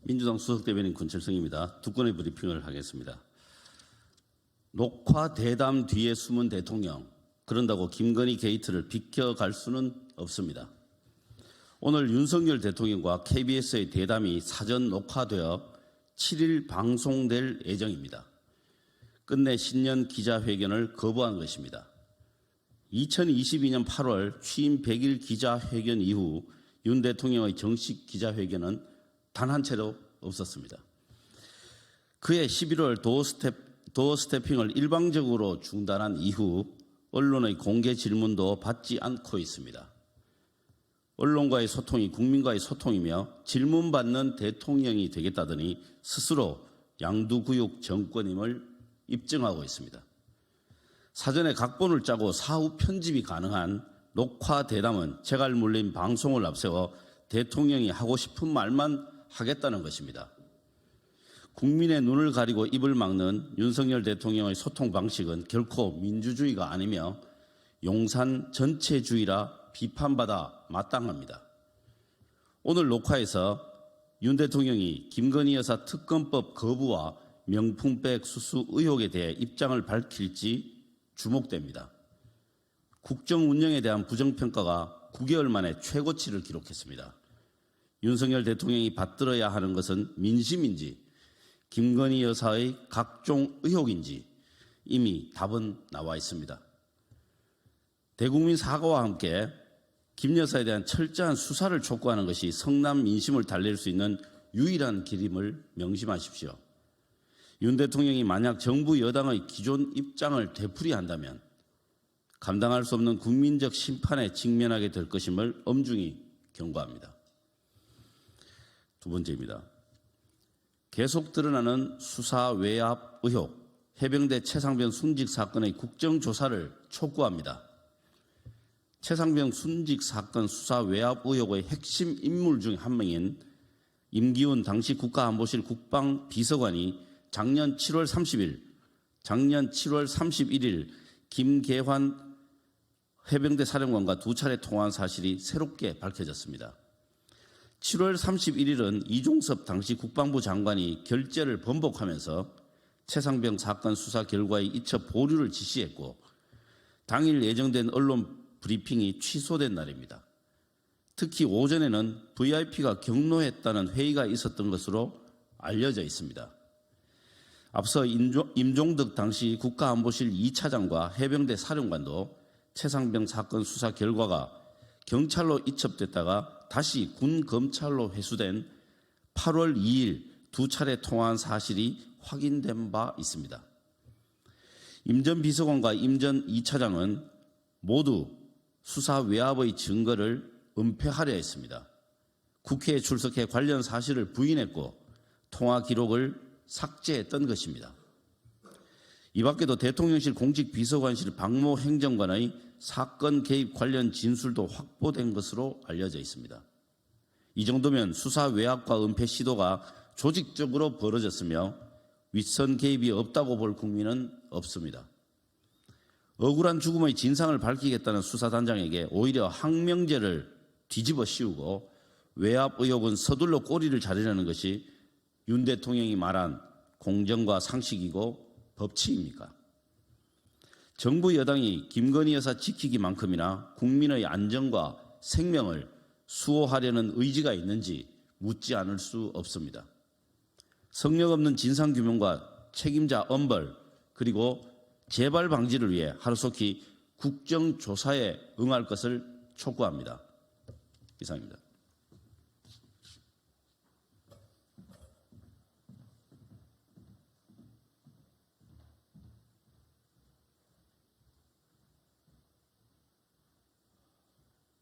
민주당 수석대변인 권철성입니다. 두 건의 브리핑을 하겠습니다. 녹화 대담 뒤에 숨은 대통령, 그런다고 김건희 게이트를 비켜갈 수는 없습니다. 오늘 윤석열 대통령과 KBS의 대담이 사전 녹화되어 7일 방송될 예정입니다. 끝내 신년 기자회견을 거부한 것입니다. 2022년 8월 취임 100일 기자회견 이후 윤 대통령의 정식 기자회견은 단 한 차례도 없었습니다. 그해 11월 도어 스태핑을 일방적으로 중단한 이후 언론의 공개 질문도 받지 않고 있습니다. 언론과의 소통이 국민과의 소통이며 질문받는 대통령이 되겠다더니 스스로 양두구육 정권임을 입증하고 있습니다. 사전에 각본을 짜고 사후 편집이 가능한 녹화 대담은 재갈 물린 방송을 앞세워 대통령이 하고 싶은 말만 하겠다는 것입니다. 국민의 눈을 가리고 입을 막는 윤석열 대통령의 소통 방식은 결코 민주주의가 아니며 용산 전체주의라 비판받아 마땅합니다. 오늘 녹화에서 윤 대통령이 김건희 여사 특검법 거부와 명품백 수수 의혹에 대해 입장을 밝힐지 주목됩니다. 국정 운영에 대한 부정평가가 9개월 만에 최고치를 기록했습니다. 윤석열 대통령이 받들어야 하는 것은 민심인지 김건희 여사의 각종 의혹인지 이미 답은 나와 있습니다. 대국민 사과와 함께 김 여사에 대한 철저한 수사를 촉구하는 것이 성남 민심을 달랠 수 있는 유일한 길임을 명심하십시오. 윤 대통령이 만약 정부 여당의 기존 입장을 되풀이한다면 감당할 수 없는 국민적 심판에 직면하게 될 것임을 엄중히 경고합니다. 두 번째입니다. 계속 드러나는 수사 외압 의혹, 해병대 최상병 순직 사건의 국정조사를 촉구합니다. 최상병 순직 사건 수사 외압 의혹의 핵심 인물 중 한 명인 임기훈 당시 국가안보실 국방비서관이 작년 7월 31일 김계환 해병대 사령관과 두 차례 통화한 사실이 새롭게 밝혀졌습니다. 7월 31일은 이종섭 당시 국방부 장관이 결재를 번복하면서 최상병 사건 수사 결과에 이첩 보류를 지시했고 당일 예정된 언론 브리핑이 취소된 날입니다. 특히 오전에는 VIP가 경로했다는 회의가 있었던 것으로 알려져 있습니다. 앞서 임종덕 당시 국가안보실 2차장과 해병대 사령관도 최상병 사건 수사 결과가 경찰로 이첩됐다가 다시 군 검찰로 회수된 8월 2일 두 차례 통화한 사실이 확인된 바 있습니다. 임 전 비서관과 임 전 2차장은 모두 수사 외압의 증거를 은폐하려 했습니다. 국회에 출석해 관련 사실을 부인했고 통화 기록을 삭제했던 것입니다. 이 밖에도 대통령실 공직비서관실 박모 행정관의 사건 개입 관련 진술도 확보된 것으로 알려져 있습니다. 이 정도면 수사 외압과 은폐 시도가 조직적으로 벌어졌으며 윗선 개입이 없다고 볼 국민은 없습니다. 억울한 죽음의 진상을 밝히겠다는 수사단장에게 오히려 항명제를 뒤집어 씌우고 외압 의혹은 서둘러 꼬리를 자르려는 것이 윤 대통령이 말한 공정과 상식이고 법치입니까? 정부 여당이 김건희 여사 지키기만큼이나 국민의 안전과 생명을 수호하려는 의지가 있는지 묻지 않을 수 없습니다. 성역 없는 진상규명과 책임자 엄벌 그리고 재발 방지를 위해 하루속히 국정조사에 응할 것을 촉구합니다. 이상입니다.